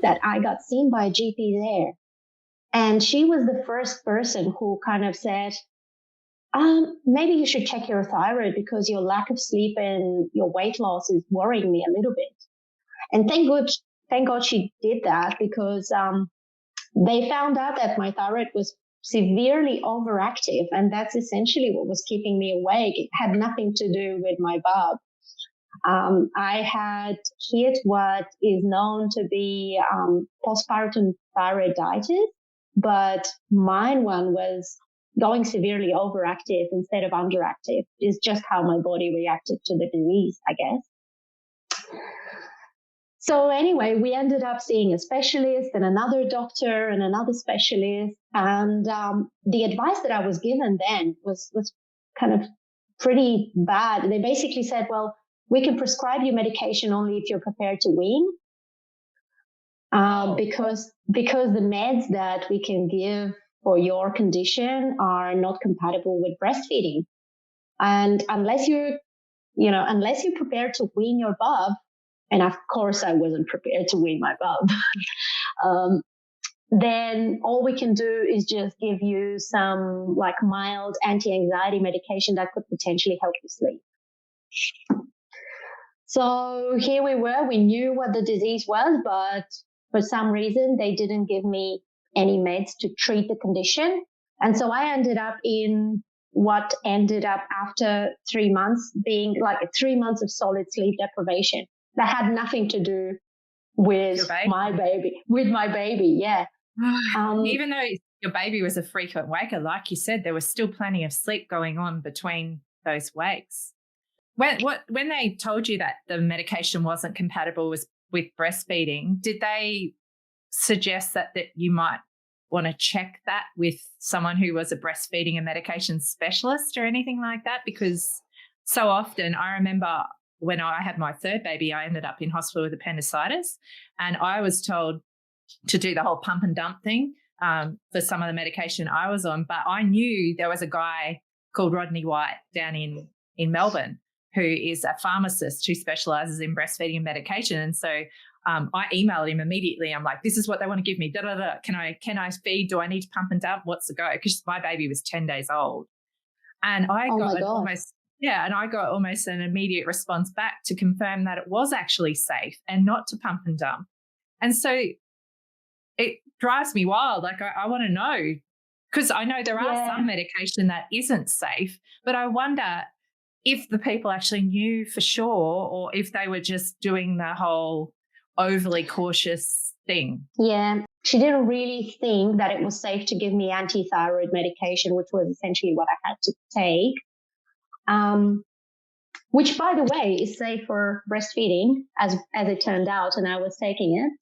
that I got seen by a GP there. And she was the first person who kind of said, maybe you should check your thyroid because your lack of sleep and your weight loss is worrying me a little bit. And thank God she did that, because they found out that my thyroid was severely overactive, and that's essentially what was keeping me awake. It had nothing to do with my bub. I had hit what is known to be postpartum thyroiditis, but mine one was going severely overactive instead of underactive. It's just how my body reacted to the disease, I guess. So anyway, we ended up seeing a specialist and another doctor and another specialist. And the advice that I was given then was kind of pretty bad. They basically said, well, we can prescribe you medication only if you're prepared to wean. Because the meds that we can give for your condition are not compatible with breastfeeding. And unless you're prepared to wean your bub, and of course I wasn't prepared to wean my bub, then all we can do is just give you some like mild anti-anxiety medication that could potentially help you sleep. So here we were, we knew what the disease was, but for some reason they didn't give me any meds to treat the condition. And so I ended up in what ended up after 3 months being like 3 months of solid sleep deprivation. That had nothing to do with my baby. Yeah. Even though your baby was a frequent waker, like you said, there was still plenty of sleep going on between those wakes. When they told you that the medication wasn't compatible with breastfeeding, did they suggest that you might want to check that with someone who was a breastfeeding and medication specialist or anything like that? Because so often, I remember when I had my third baby, I ended up in hospital with appendicitis, and I was told to do the whole pump and dump thing for some of the medication I was on. But I knew there was a guy called Rodney White down in Melbourne who is a pharmacist who specialises in breastfeeding and medication. And so I emailed him immediately. I'm like, this is what they want to give me. Da, da, da. Can I feed? Do I need to pump and dump? What's the go? Because my baby was 10 days old. And I got almost an immediate response back to confirm that it was actually safe and not to pump and dump. And so it drives me wild. Like I want to know, because I know there are some medication that isn't safe, but I wonder if the people actually knew for sure, or if they were just doing the whole overly cautious thing. Yeah, she didn't really think that it was safe to give me anti-thyroid medication, which was essentially what I had to take, which, by the way, is safe for breastfeeding, as it turned out, and I was taking it.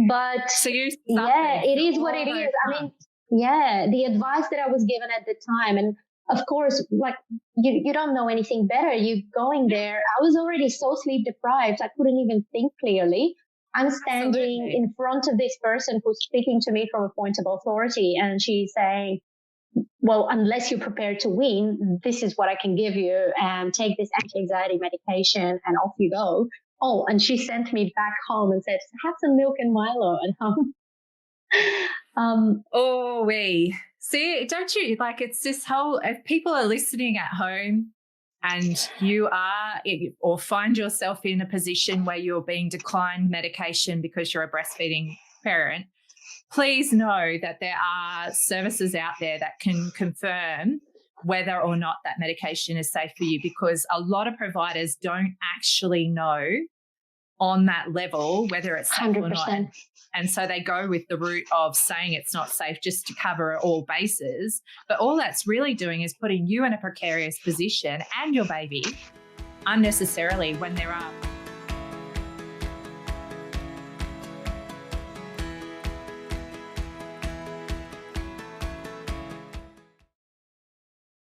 But so it is what it is. I mean, the advice that I was given at the time, and of course, like you don't know anything better. You going there. I was already so sleep deprived. I couldn't even think clearly. I'm standing in front of this person who's speaking to me from a point of authority, and she's saying, well, unless you're prepared to wean, this is what I can give you, and take this anti-anxiety medication and off you go. Oh, and she sent me back home and said, have some milk and Milo at home. See, don't you, like, it's this whole, if people are listening at home and you are, or find yourself in a position where you're being declined medication because you're a breastfeeding parent, please know that there are services out there that can confirm whether or not that medication is safe for you, because a lot of providers don't actually know on that level whether it's safe 100%. Or not. And so they go with the route of saying it's not safe just to cover all bases. But all that's really doing is putting you in a precarious position and your baby unnecessarily when there are